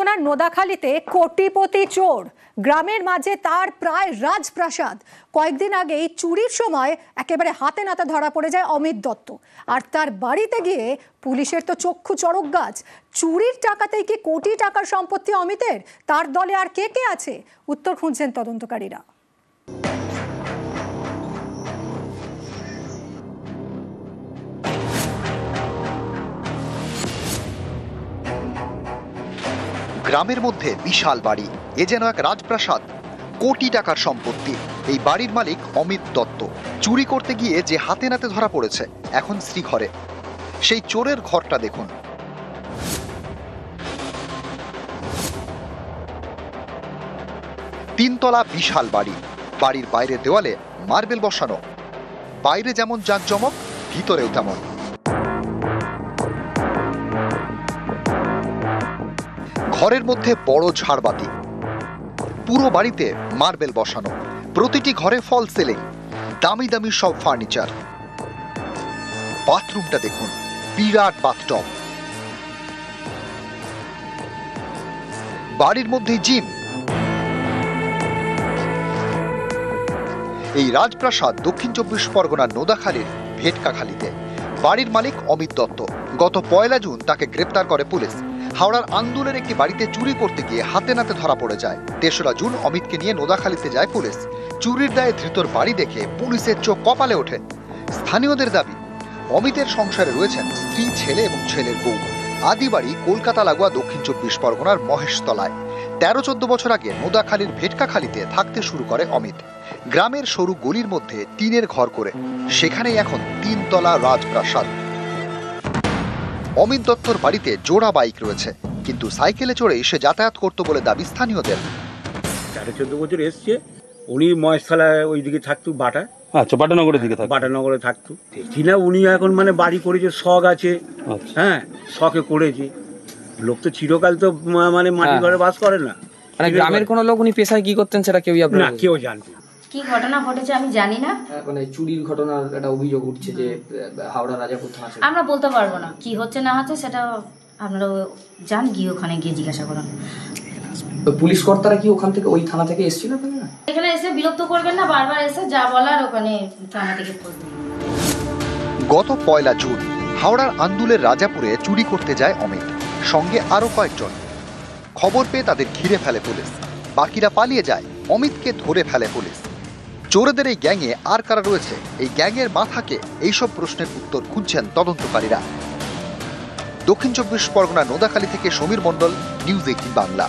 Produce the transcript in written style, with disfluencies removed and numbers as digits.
পরগনার নোদাখালীতে কোটিপতি চোর, গ্রামের মাঝে তার প্রায় রাজপ্রাসাদ। কয়েকদিন আগেই চুরির সময় একেবারে হাতে নাতে ধরা পড়ে যায় অমিত দত্ত। আর তার বাড়িতে গিয়ে পুলিশের তো চক্ষু চড়ক গাছ। চুরির টাকাতেই কি কোটি টাকার সম্পত্তি অমিতের? তার দলে আর কে কে আছে? উত্তর খুঁজছেন তদন্তকারীরা। গ্রামের মধ্যে বিশাল বাড়ি, এ যেন এক রাজপ্রাসাদ, কোটি টাকার সম্পত্তি। এই বাড়ির মালিক অমিত দত্ত চুরি করতে গিয়ে যে হাতে নাতে ধরা পড়েছে এখন শ্রীঘরে। সেই চোরের ঘরটা দেখুন। তিনতলা বিশাল বাড়ি, বাড়ির বাইরের দেওয়ালে মার্বেল বসানো। বাইরে যেমন জাঁকজমক, ভিতরেও তেমন। ঘরের মধ্যে বড় ঝাড়বাতি, পুরো বাড়িতে মার্বেল বসানো, প্রতিটি ঘরে ফল সিলিং, দামি দামি সব ফার্নিচার। বাথরুমটা দেখুন, বিরাট বাথটব। বাড়ির মধ্যে জিম। এই রাজপ্রাসাদ দক্ষিণ 24 পরগনার নোদাখালীর ভেটকাখালীতে। বাড়ির মালিক অমিত দত্ত। গত 1 জুন তাকে গ্রেপ্তার করে পুলিশ। হাওড়ার আন্দুলের একটি বাড়িতে চুরি করতে গিয়ে হাতে নাতে ধরা পড়ে যায়। 3রা জুন অমিতকে নিয়ে নোদাখালীতে যায় পুলিশ। চুরির দায়ে ধৃতর বাড়ি দেখে পুলিশের চোখ কপালে ওঠে। স্থানীয়দের দাবি, অমিতের সংসারে রয়েছেন স্ত্রী, ছেলে এবং ছেলের বউ। আদি বাড়ি কলকাতা লাগোয়া দক্ষিণ 24 পরগনার মহেশতলায়। 13-14 বছর আগে নোদাখালীর ভেটকাখালীতে থাকতে শুরু করে অমিত। গ্রামের সরু গলির মধ্যে টিনের ঘর করে, সেখানেই এখন 3তলা রাজপ্রাসাদ। অমিত দত্তর বাড়িতে জোড়া বাইক রয়েছে, কিন্তু সাইকেলে চড়েই সে যাতায়াত করত বলে দাবি স্থানীয়দের। 13-14 বছর এসছে। উনি মহেশতলায় ওইদিকে থাকতো, বাটানগরের দিকে বাটানগরে থাকতো। দেখি না উনি এখন মানে বাড়ি করেছে, শখ আছে। হ্যাঁ, শখে করেছে। লোক তো চিরকাল তো মানে মাটি ঘরে বাস করে না। মানে গ্রামের কোনো লোক উনি পেশায় কি করতেন সেটা কেউই না, কেউ জানতো না। কি ঘটনা ঘটেছে আমি জানি না। মানে চুরির ঘটনার একটা অভিযোগ উঠছে যে হাওড়া রাজাপুর থানা। আমরা বলতে পারবো না কি হচ্ছে না হচ্ছে, সেটা আপনারা যান গিয়ে ওখানে গিয়ে জিজ্ঞাসা করুন। পুলিশ কর্তারা কি ওখান থেকে, ওই থানা থেকে এসেছিল? এখানে এসে বিরক্ত করবেন না, বারবার এসে যা বলার ওখানে থানা থেকে খোঁজ দিন। গত 1 জুন হাওড়ার আন্দুলের রাজাপুরে চুরি করতে যায় অমিত, সঙ্গে আরো কয়েকজন। খবর পেয়ে তাদের ঘিরে ফেলে পুলিশ। বাকিরা পালিয়ে যায়, অমিতকে ধরে ফেলে পুলিশ। চোরেদের এই গ্যাংয়ে আর কারা রয়েছে, এই গ্যাংয়ের মাথাকে, এইসব প্রশ্নের উত্তর খুঁজছেন তদন্তকারীরা। দক্ষিণ 24 পরগনা নোদাখালী থেকে সমীর মণ্ডল, নিউজ 18 বাংলা।